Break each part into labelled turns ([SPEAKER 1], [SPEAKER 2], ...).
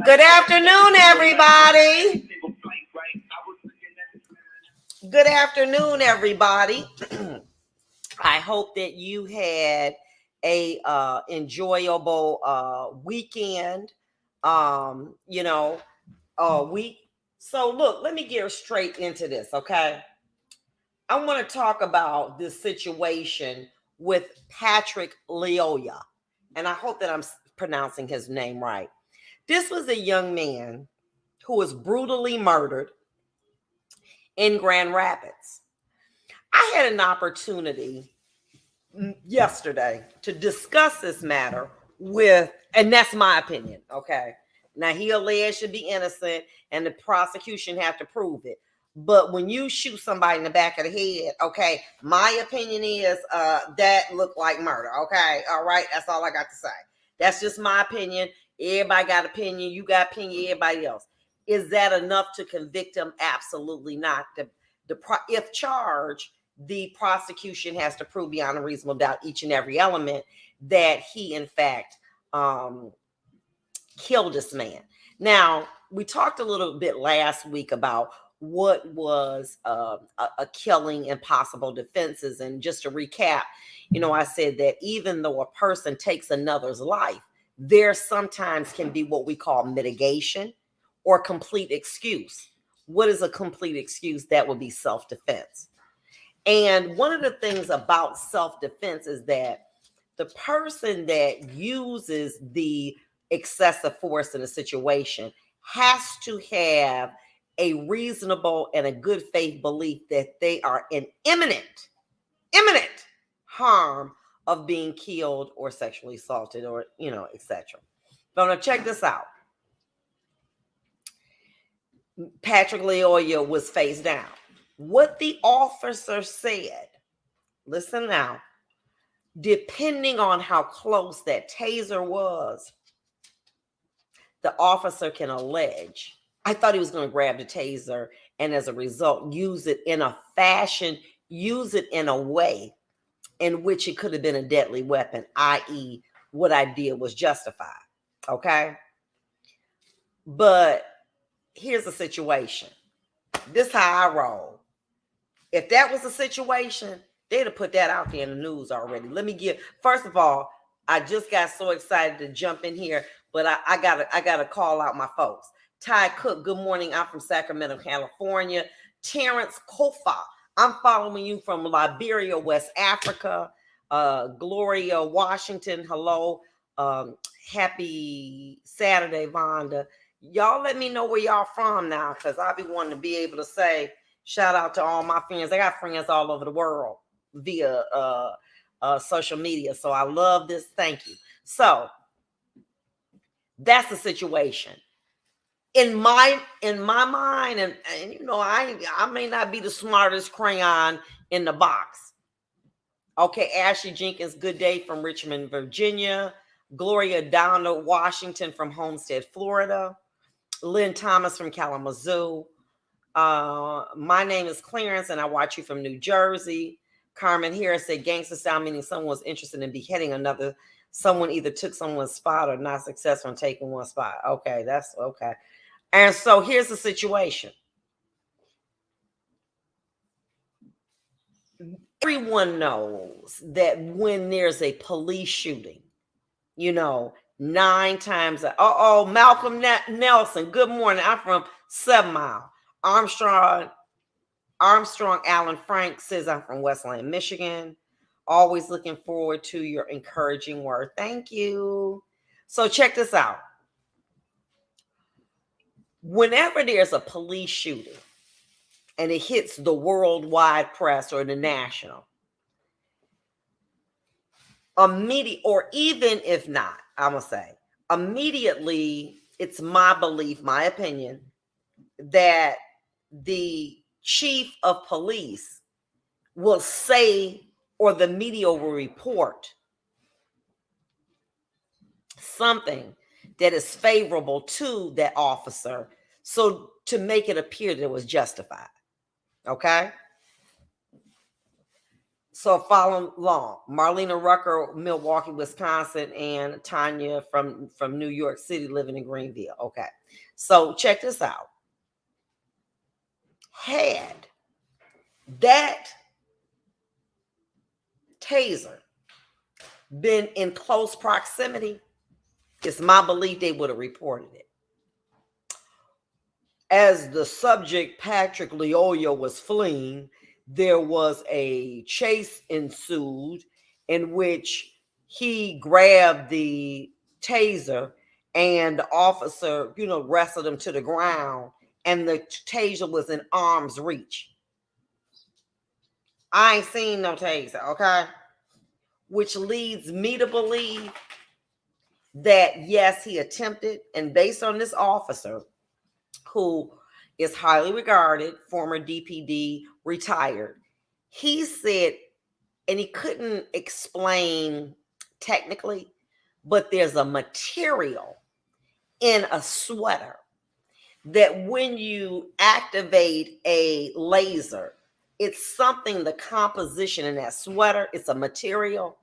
[SPEAKER 1] Good afternoon, everybody. Good afternoon, everybody. I hope that you had a enjoyable weekend. Week. So look, let me get straight into this, okay? I want to talk about this situation with Patrick Leoya, and I hope that I'm pronouncing his name right. This was a young man who was brutally murdered in Grand Rapids. I had an opportunity yesterday to discuss this matter with, and that's my opinion, okay? Now, he alleged to be innocent, and the prosecution have to prove it. But when you shoot somebody in the back of the head, okay, my opinion is that looked like murder, okay? All right, that's all I got to say. That's just my opinion. Everybody got opinion. You got opinion, everybody else. Is that enough to convict him? Absolutely not. If charged, the prosecution has to prove beyond a reasonable doubt each and every element that he, in fact, killed this man. Now, we talked a little bit last week about what was a killing and possible defenses. And just to recap, I said that even though a person takes another's life, there sometimes can be what we call mitigation or complete excuse. What is a complete excuse? That would be self-defense. And one of the things about self-defense is that the person that uses the excessive force in a situation has to have a reasonable and a good faith belief that they are in imminent harm of being killed or sexually assaulted or, etc. But now check this out. Patrick Leoya was face down. What the officer said, listen now, depending on how close that taser was, the officer can allege, I thought he was going to grab the taser and as a result, use it in a fashion, use it in a way in which it could have been a deadly weapon, i.e. what I did was justified, okay? But here's the situation. This is how I roll. If that was the situation, they'd have put that out there in the news already. First of all, I just got so excited to jump in here, but I gotta call out my folks. Ty Cook, good morning. I'm from Sacramento, California. Terrence Kofa, I'm following you from Liberia, West Africa. Gloria Washington, hello. Happy Saturday, Vonda. Y'all let me know where y'all from now, because I'll be wanting to be able to say, shout out to all my friends. I got friends all over the world via social media. So I love this. Thank you. So that's the situation. In my mind, and I may not be the smartest crayon in the box. Okay, Ashley Jenkins, good day from Richmond, Virginia. Gloria Downer Washington from Homestead, Florida. Lynn Thomas from Kalamazoo. My name is Clarence and I watch you from New Jersey. Carmen Harris said gangster style, meaning someone was interested in beheading another. Someone either took someone's spot or not successful in taking one spot. Okay, that's okay. And so here's the situation. Everyone knows that when there's a police shooting, 9 times. Malcolm Nelson, good morning. I'm from 7 Mile. Armstrong Allen Frank says I'm from Westland, Michigan. Always looking forward to your encouraging word. Thank you. So check this out. Whenever there's a police shooting and it hits the worldwide press or the national, immediate, or even if not, I'm going to say, immediately, it's my belief, my opinion, that the chief of police will say, or the media will report something that is favorable to that officer, so to make it appear that it was justified. Okay? So follow along. Marlena Rucker, Milwaukee, Wisconsin, and Tanya from New York City, living in Greenville. Okay. So check this out. Had that taser been in close proximity, it's my belief they would have reported it. As the subject, Patrick Lyoya, was fleeing, there was a chase ensued in which he grabbed the taser and the officer, wrestled him to the ground, and the taser was in arm's reach. I ain't seen no taser, okay? Which leads me to believe that, yes, he attempted, and based on this officer, who is highly regarded, former DPD, retired, he said, and he couldn't explain technically, but there's a material in a sweater that when you activate a laser, it's something, the composition in that sweater, it's a material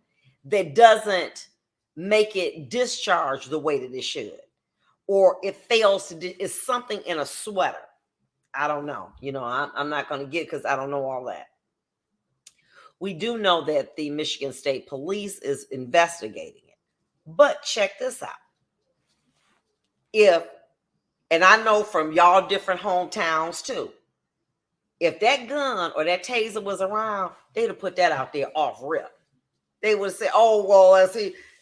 [SPEAKER 1] that doesn't make it discharge the way that it should, or it fails to, it's something in a sweater. I don't know. I'm not going to get, because I don't know all that. We do know that the Michigan State Police is investigating it. But check this out. And I know from y'all different hometowns too, if that gun or that taser was around, they'd have put that out there off rip. They would say, oh, well, as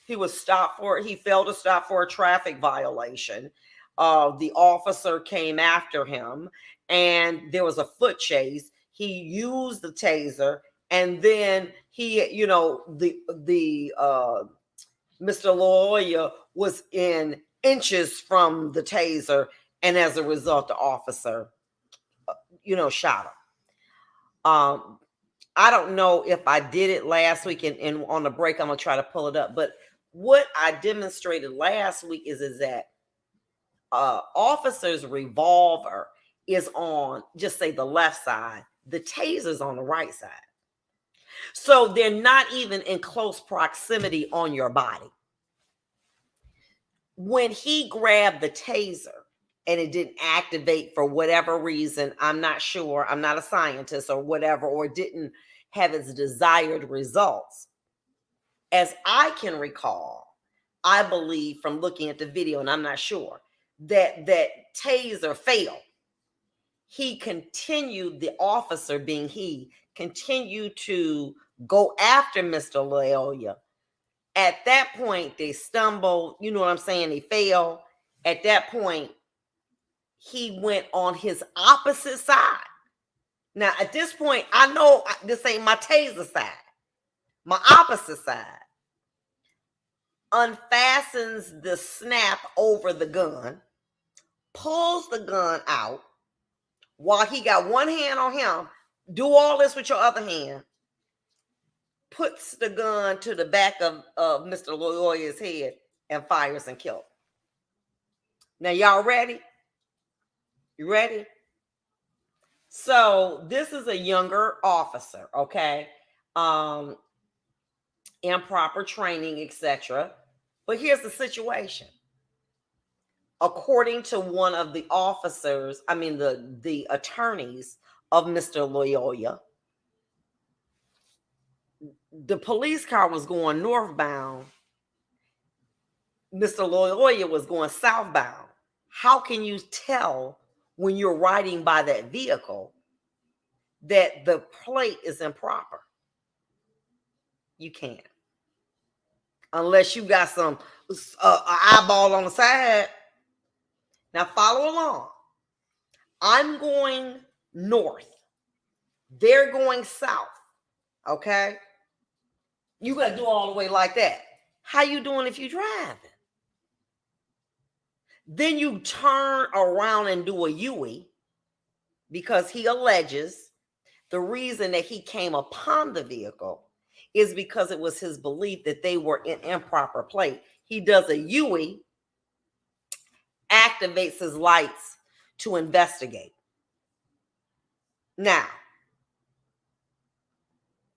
[SPEAKER 1] he was stopped he failed to stop for a traffic violation. The officer came after him and there was a foot chase. He used the taser, and then he, Mr. Lawyer was in inches from the taser, and as a result, the officer, shot him. I don't know if I did it last week, and on the break, I'm going to try to pull it up. But what I demonstrated last week is that officer's revolver is on, just say, the left side. The taser's on the right side. So they're not even in close proximity on your body. When he grabbed the taser and it didn't activate for whatever reason, I'm not sure, I'm not a scientist or whatever, or didn't have its desired results. As I can recall, I believe from looking at the video, and I'm not sure, that taser failed. He continued, the officer being he, continued to go after Mr. Lyoya. At that point, they stumbled, you know what I'm saying? They fell. At that point, he went on his opposite side. Now, at this point, I know this ain't my taser side. My opposite side. Unfastens the snap over the gun, pulls the gun out while he got one hand on him. Do all this with your other hand. Puts the gun to the back of Mr. Lyoya's head and fires and kills. Now, y'all ready? You ready? So this is a younger officer, okay? Improper training, etc. But here's the situation. According to one of the officers, the attorneys of Mr. Lyoya, the police car was going northbound. Mr. Lyoya was going southbound. How can you tell when you're riding by that vehicle that the plate is improper? You can't. Unless you got some eyeball on the side. Now follow along. I'm going north. They're going south. Okay? You got to do all the way like that. How you doing if you're driving? Then you turn around and do a U-turn, because he alleges the reason that he came upon the vehicle is because it was his belief that they were in improper plate. He does a U-turn, activates his lights to investigate. Now,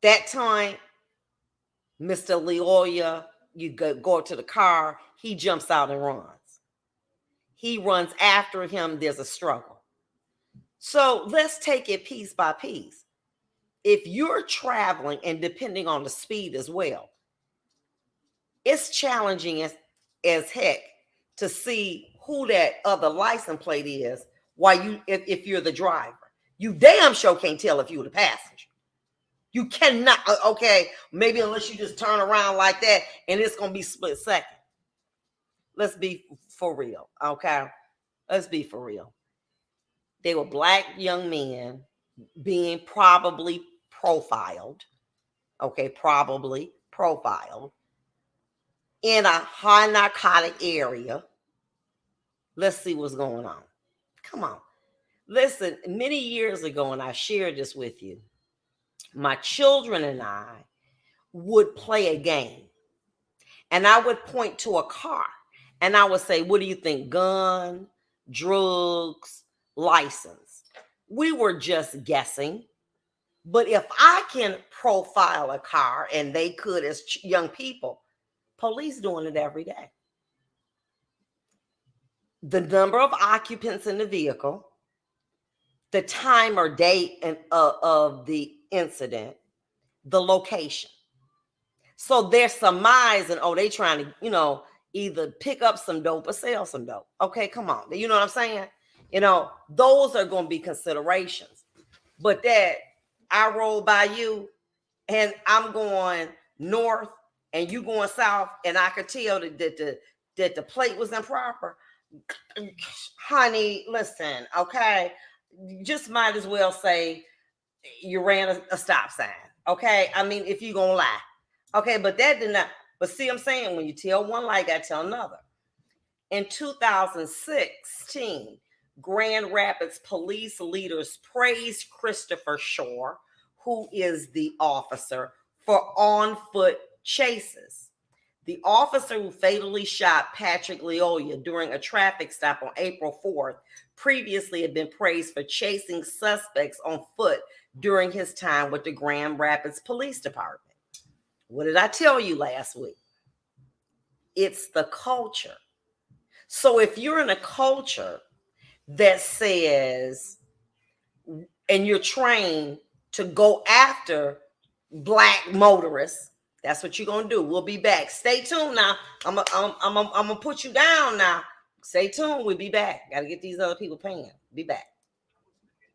[SPEAKER 1] That time, Mr. Leoya, you go to the car, he jumps out and runs. He runs after him, there's a struggle. So let's take it piece by piece. If you're traveling and depending on the speed as well, it's challenging as heck to see who that other license plate is while if you're the driver. You damn sure can't tell if you're the passenger. You cannot, okay, maybe unless you just turn around like that and it's going to be split second. Let's be for real, okay? Let's be for real. They were black young men being probably profiled, okay, probably profiled in a high narcotic area. Let's see what's going on. Come on. Listen, many years ago, and I shared this with you, my children and I would play a game. And I would point to a car. And I would say, what do you think? Gun, drugs, license. We were just guessing. But if I can profile a car, and they could as young people, police doing it every day. The number of occupants in the vehicle, the time or date of the incident, the location. So they're surmising, oh, they trying to, either pick up some dope or sell some dope. Okay, come on. You know what I'm saying? Those are going to be considerations. But that I roll by you and I'm going north and you going south, and I could tell that the plate was improper. Honey, listen, okay? Just might as well say you ran a stop sign. Okay? I mean, if you're going to lie. Okay, but that did not. But see, I'm saying when you tell one lie, you got to tell another. In 2016, Grand Rapids police leaders praised Christopher Shore, who is the officer, for on-foot chases. The officer who fatally shot Patrick Leoya during a traffic stop on April 4th previously had been praised for chasing suspects on foot during his time with the Grand Rapids Police Department. What did I tell you last week? It's the culture. So if you're in a culture that says, and you're trained to go after black motorists, that's what you're going to do. We'll be back. Stay tuned now. I'm going to put you down now. Stay tuned. We'll be back. Got to get these other people paying. Be back.